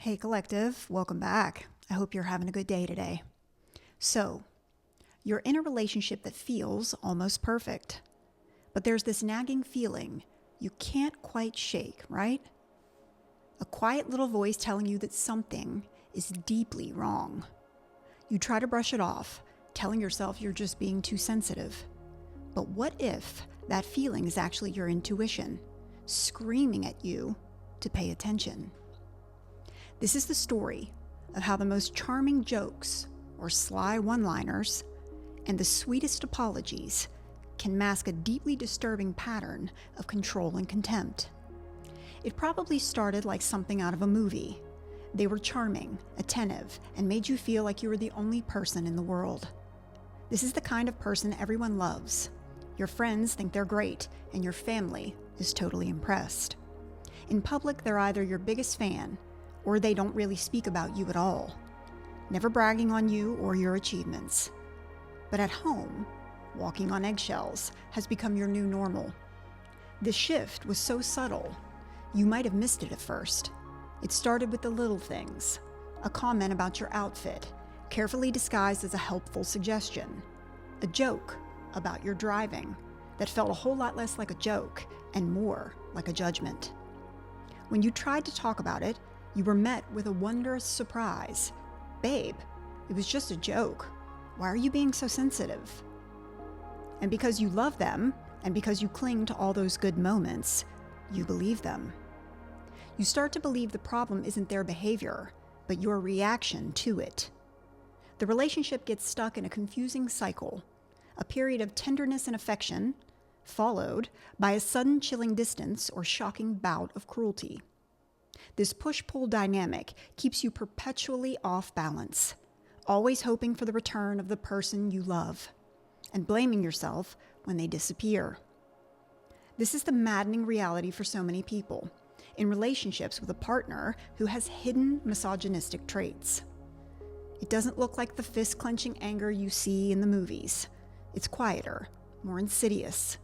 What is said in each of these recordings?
Hey Collective, welcome back. I hope you're having a good day today. So, you're in a relationship that feels almost perfect, but there's this nagging feeling you can't quite shake, right? A quiet little voice telling you that something is deeply wrong. You try to brush it off, telling yourself you're just being too sensitive. But what if that feeling is actually your intuition, screaming at you to pay attention? This is the story of how the most charming jokes or sly one-liners and the sweetest apologies can mask a deeply disturbing pattern of control and contempt. It probably started like something out of a movie. They were charming, attentive, and made you feel like you were the only person in the world. This is the kind of person everyone loves. Your friends think they're great, and your family is totally impressed. In public, they're either your biggest fan, or they don't really speak about you at all, never bragging on you or your achievements. But at home, walking on eggshells has become your new normal. The shift was so subtle, you might have missed it at first. It started with the little things, a comment about your outfit, carefully disguised as a helpful suggestion, a joke about your driving that felt a whole lot less like a joke and more like a judgment. When you tried to talk about it, you were met with a wondrous surprise. Babe, it was just a joke. Why are you being so sensitive? And because you love them, and because you cling to all those good moments, you believe them. You start to believe the problem isn't their behavior, but your reaction to it. The relationship gets stuck in a confusing cycle, a period of tenderness and affection, followed by a sudden chilling distance or shocking bout of cruelty. This push-pull dynamic keeps you perpetually off balance, always hoping for the return of the person you love, and blaming yourself when they disappear. This is the maddening reality for so many people in relationships with a partner who has hidden misogynistic traits. It doesn't look like the fist-clenching anger you see in the movies. It's quieter, more insidious,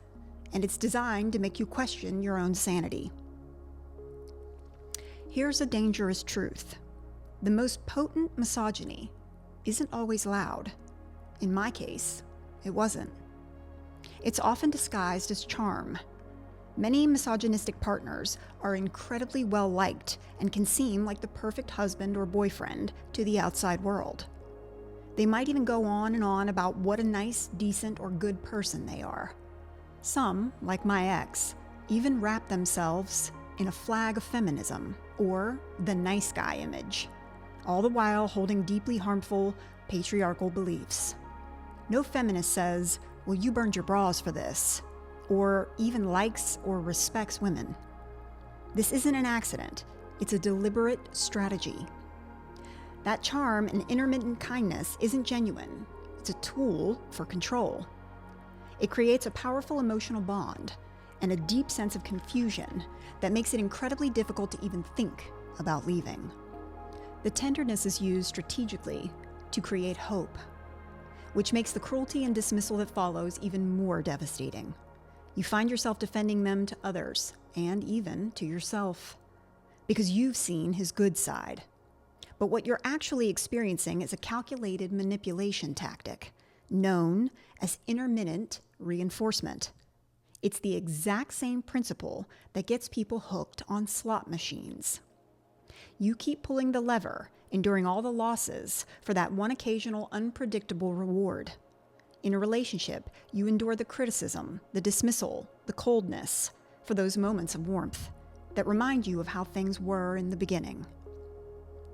and it's designed to make you question your own sanity. Here's a dangerous truth. The most potent misogyny isn't always loud. In my case, it wasn't. It's often disguised as charm. Many misogynistic partners are incredibly well-liked and can seem like the perfect husband or boyfriend to the outside world. They might even go on and on about what a nice, decent, or good person they are. Some, like my ex, even wrap themselves in a flag of feminism, or the nice guy image, all the while holding deeply harmful patriarchal beliefs. No feminist says, well, you burned your bras for this, or even likes or respects women. This isn't an accident, it's a deliberate strategy. That charm and intermittent kindness isn't genuine, it's a tool for control. It creates a powerful emotional bond and a deep sense of confusion that makes it incredibly difficult to even think about leaving. The tenderness is used strategically to create hope, which makes the cruelty and dismissal that follows even more devastating. You find yourself defending them to others, and even to yourself, because you've seen his good side. But what you're actually experiencing is a calculated manipulation tactic, known as intermittent reinforcement. It's the exact same principle that gets people hooked on slot machines. You keep pulling the lever, enduring all the losses for that one occasional unpredictable reward. In a relationship, you endure the criticism, the dismissal, the coldness for those moments of warmth that remind you of how things were in the beginning.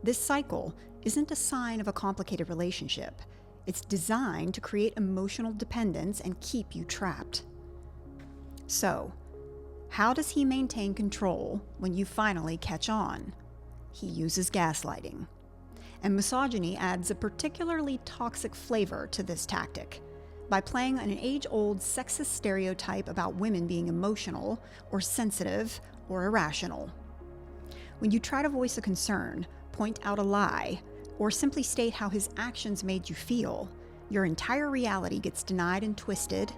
This cycle isn't a sign of a complicated relationship. It's designed to create emotional dependence and keep you trapped. So, how does he maintain control when you finally catch on? He uses gaslighting. And misogyny adds a particularly toxic flavor to this tactic by playing an age-old sexist stereotype about women being emotional or sensitive or irrational. When you try to voice a concern, point out a lie, or simply state how his actions made you feel, your entire reality gets denied and twisted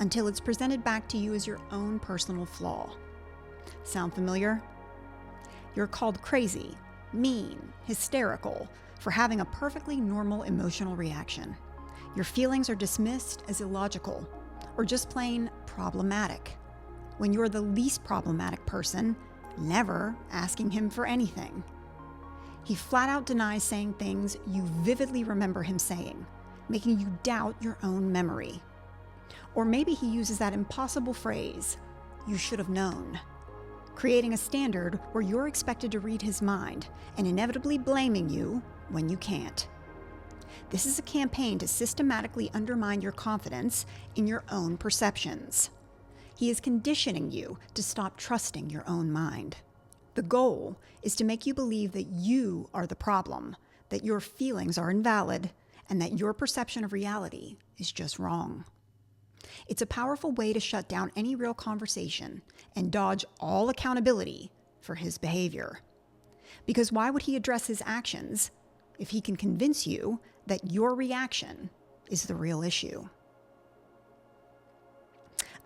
until it's presented back to you as your own personal flaw. Sound familiar? You're called crazy, mean, hysterical, for having a perfectly normal emotional reaction. Your feelings are dismissed as illogical or just plain problematic, when you're the least problematic person, never asking him for anything. He flat out denies saying things you vividly remember him saying, making you doubt your own memory. Or maybe he uses that impossible phrase, "you should have known," creating a standard where you're expected to read his mind and inevitably blaming you when you can't. This is a campaign to systematically undermine your confidence in your own perceptions. He is conditioning you to stop trusting your own mind. The goal is to make you believe that you are the problem, that your feelings are invalid, and that your perception of reality is just wrong. It's a powerful way to shut down any real conversation and dodge all accountability for his behavior. Because why would he address his actions if he can convince you that your reaction is the real issue?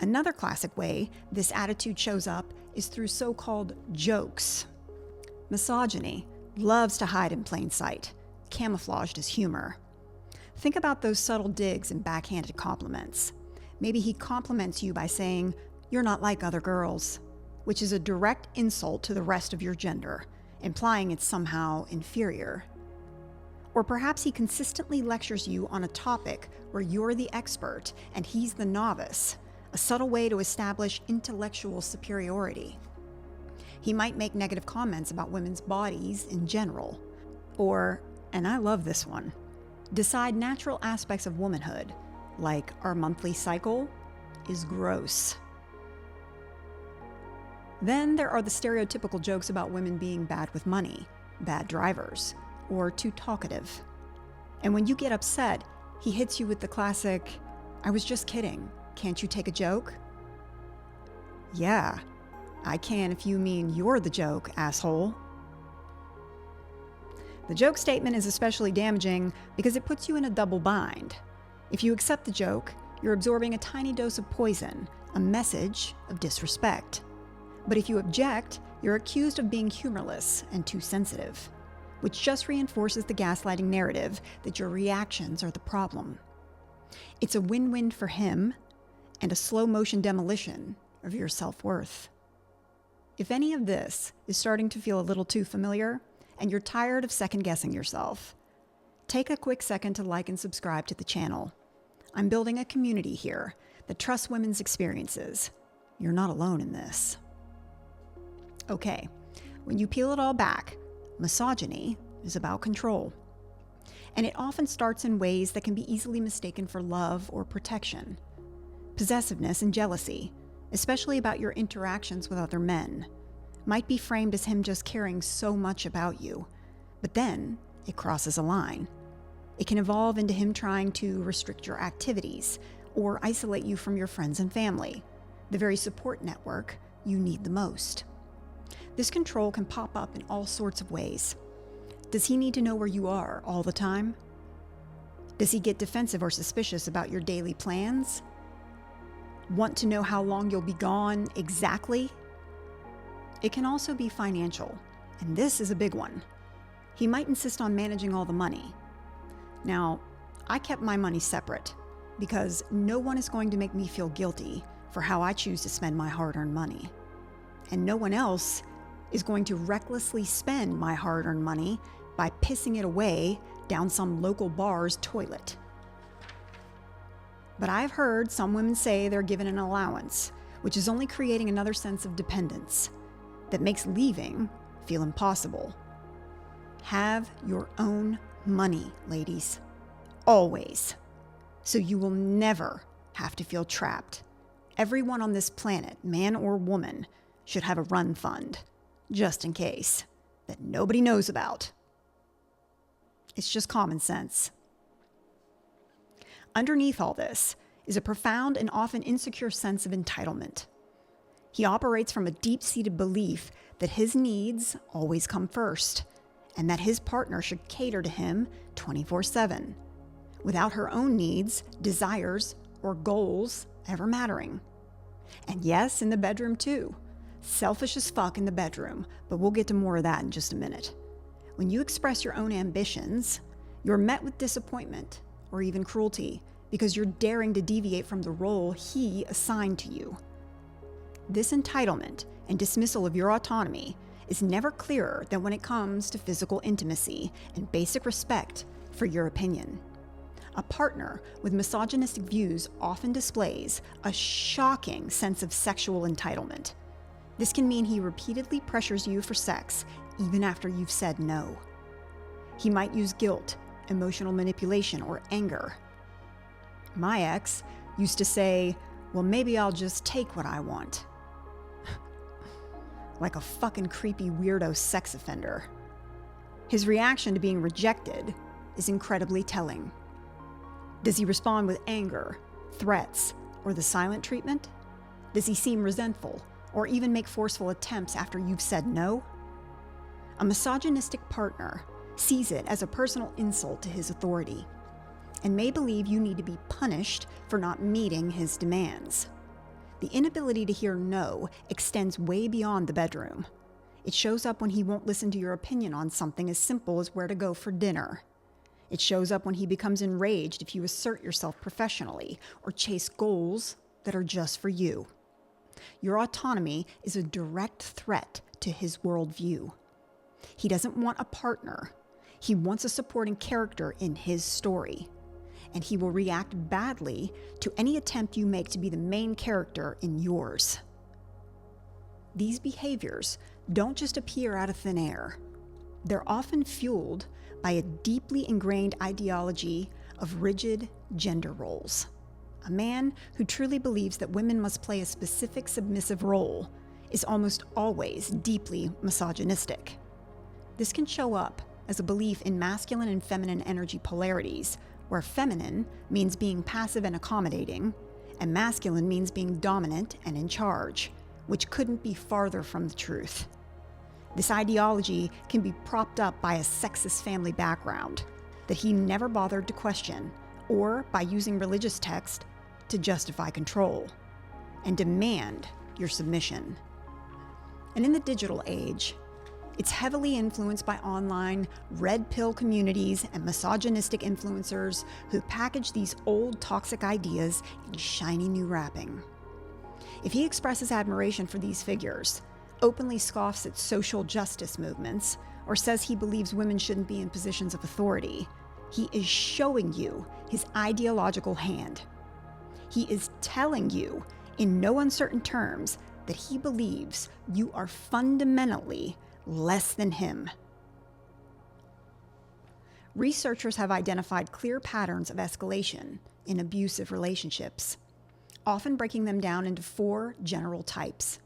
Another classic way this attitude shows up is through so-called jokes. Misogyny loves to hide in plain sight, camouflaged as humor. Think about those subtle digs and backhanded compliments. Maybe he compliments you by saying, "You're not like other girls," which is a direct insult to the rest of your gender, implying it's somehow inferior. Or perhaps he consistently lectures you on a topic where you're the expert and he's the novice, a subtle way to establish intellectual superiority. He might make negative comments about women's bodies in general. Or, and I love this one, decide natural aspects of womanhood, like our monthly cycle, is gross. Then there are the stereotypical jokes about women being bad with money, bad drivers, or too talkative. And when you get upset, he hits you with the classic, "I was just kidding. Can't you take a joke?" Yeah, I can if you mean you're the joke, asshole. The joke statement is especially damaging because it puts you in a double bind. If you accept the joke, you're absorbing a tiny dose of poison, a message of disrespect. But if you object, you're accused of being humorless and too sensitive, which just reinforces the gaslighting narrative that your reactions are the problem. It's a win-win for him and a slow-motion demolition of your self-worth. If any of this is starting to feel a little too familiar and you're tired of second-guessing yourself, take a quick second to like and subscribe to the channel. I'm building a community here that trusts women's experiences. You're not alone in this. Okay, when you peel it all back, misogyny is about control. And it often starts in ways that can be easily mistaken for love or protection. Possessiveness and jealousy, especially about your interactions with other men, might be framed as him just caring so much about you, but then it crosses a line. It can evolve into him trying to restrict your activities or isolate you from your friends and family, the very support network you need the most. This control can pop up in all sorts of ways. Does he need to know where you are all the time? Does he get defensive or suspicious about your daily plans? Want to know how long you'll be gone exactly? It can also be financial, and this is a big one. He might insist on managing all the money. Now, I kept my money separate because no one is going to make me feel guilty for how I choose to spend my hard-earned money. And no one else is going to recklessly spend my hard-earned money by pissing it away down some local bar's toilet. But I've heard some women say they're given an allowance, which is only creating another sense of dependence that makes leaving feel impossible. Have your own money, ladies. Always. So you will never have to feel trapped. Everyone on this planet, man or woman, should have a run fund, just in case, that nobody knows about. It's just common sense. Underneath all this is a profound and often insecure sense of entitlement. He operates from a deep-seated belief that his needs always come first, and that his partner should cater to him 24/7, without her own needs, desires, or goals ever mattering. And yes, in the bedroom too. Selfish as fuck in the bedroom, but we'll get to more of that in just a minute. When you express your own ambitions, you're met with disappointment or even cruelty because you're daring to deviate from the role he assigned to you. This entitlement and dismissal of your autonomy is never clearer than when it comes to physical intimacy and basic respect for your opinion. A partner with misogynistic views often displays a shocking sense of sexual entitlement. This can mean he repeatedly pressures you for sex even after you've said no. He might use guilt, emotional manipulation, or anger. My ex used to say, "Well, maybe I'll just take what I want." Like a fucking creepy weirdo sex offender. His reaction to being rejected is incredibly telling. Does he respond with anger, threats, or the silent treatment? Does he seem resentful or even make forceful attempts after you've said no? A misogynistic partner sees it as a personal insult to his authority and may believe you need to be punished for not meeting his demands. The inability to hear no extends way beyond the bedroom. It shows up when he won't listen to your opinion on something as simple as where to go for dinner. It shows up when he becomes enraged if you assert yourself professionally or chase goals that are just for you. Your autonomy is a direct threat to his worldview. He doesn't want a partner. He wants a supporting character in his story. And he will react badly to any attempt you make to be the main character in yours. These behaviors don't just appear out of thin air. They're often fueled by a deeply ingrained ideology of rigid gender roles. A man who truly believes that women must play a specific submissive role is almost always deeply misogynistic. This can show up as a belief in masculine and feminine energy polarities, where feminine means being passive and accommodating, and masculine means being dominant and in charge, which couldn't be farther from the truth. This ideology can be propped up by a sexist family background that he never bothered to question, or by using religious text to justify control and demand your submission. And in the digital age, it's heavily influenced by online red pill communities and misogynistic influencers who package these old toxic ideas in shiny new wrapping. If he expresses admiration for these figures, openly scoffs at social justice movements, or says he believes women shouldn't be in positions of authority, he is showing you his ideological hand. He is telling you in no uncertain terms that he believes you are fundamentally less than him. Researchers have identified clear patterns of escalation in abusive relationships, often breaking them down into 4 general types.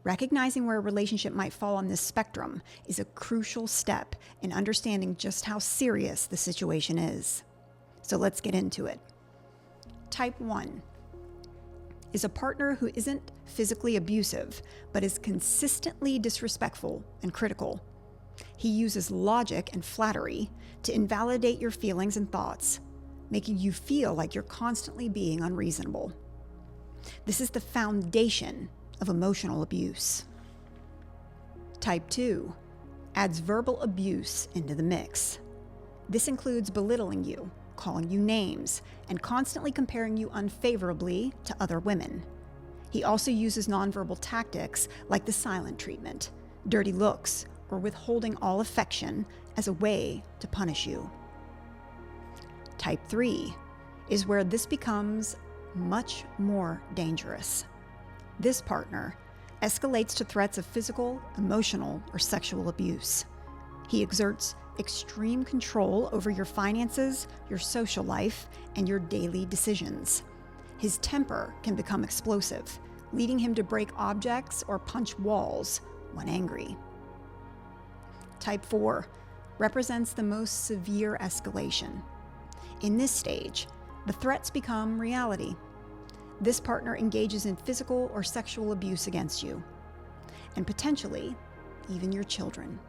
Recognizing where a relationship might fall on this spectrum is a crucial step in understanding just how serious the situation is. So let's get into it. Type 1 is a partner who isn't physically abusive, but is consistently disrespectful and critical. He uses logic and flattery to invalidate your feelings and thoughts, making you feel like you're constantly being unreasonable. This is the foundation of emotional abuse. Type 2 adds verbal abuse into the mix. This includes belittling you, calling you names, and constantly comparing you unfavorably to other women. He also uses nonverbal tactics like the silent treatment, dirty looks, or withholding all affection as a way to punish you. Type 3 is where this becomes much more dangerous. This partner escalates to threats of physical, emotional, or sexual abuse. He exerts extreme control over your finances, your social life, and your daily decisions. His temper can become explosive, leading him to break objects or punch walls when angry. Type 4 represents the most severe escalation. In this stage, the threats become reality. This partner engages in physical or sexual abuse against you, and potentially even your children.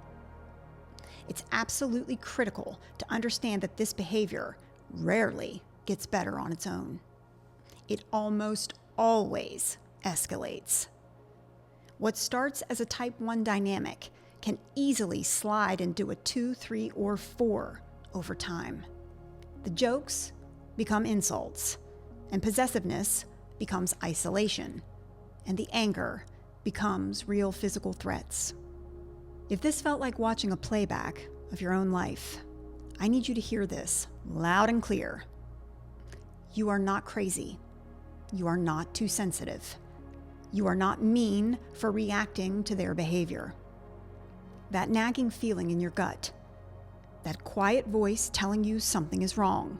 It's absolutely critical to understand that this behavior rarely gets better on its own. It almost always escalates. What starts as a type 1 dynamic can easily slide into a 2, 3, or 4 over time. The jokes become insults, and possessiveness becomes isolation, and the anger becomes real physical threats. If this felt like watching a playback of your own life, I need you to hear this loud and clear. You are not crazy. You are not too sensitive. You are not mean for reacting to their behavior. That nagging feeling in your gut, that quiet voice telling you something is wrong,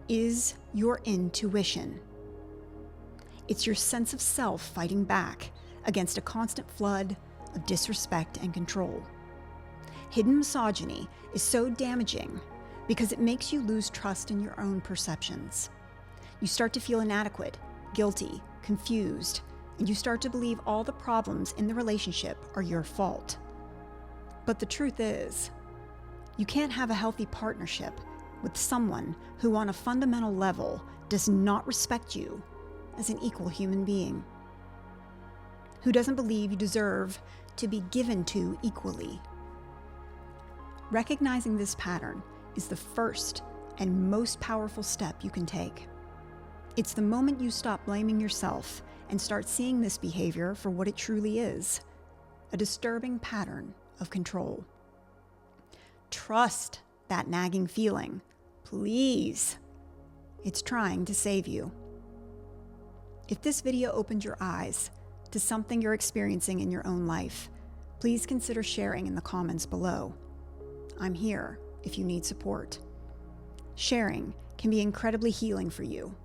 is your intuition. It's your sense of self fighting back against a constant flood of disrespect and control. Hidden misogyny is so damaging because it makes you lose trust in your own perceptions. You start to feel inadequate, guilty, confused, and you start to believe all the problems in the relationship are your fault. But the truth is, you can't have a healthy partnership with someone who on a fundamental level does not respect you as an equal human being, who doesn't believe you deserve to be given to equally. Recognizing this pattern is the first and most powerful step you can take. It's the moment you stop blaming yourself and start seeing this behavior for what it truly is, a disturbing pattern of control. Trust that nagging feeling, please. It's trying to save you. If this video opened your eyes to something you're experiencing in your own life, please consider sharing in the comments below. I'm here if you need support. Sharing can be incredibly healing for you.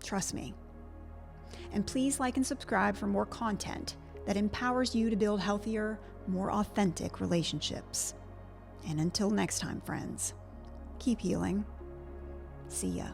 Trust me. And please like and subscribe for more content that empowers you to build healthier, more authentic relationships. And until next time, friends, keep healing. See ya.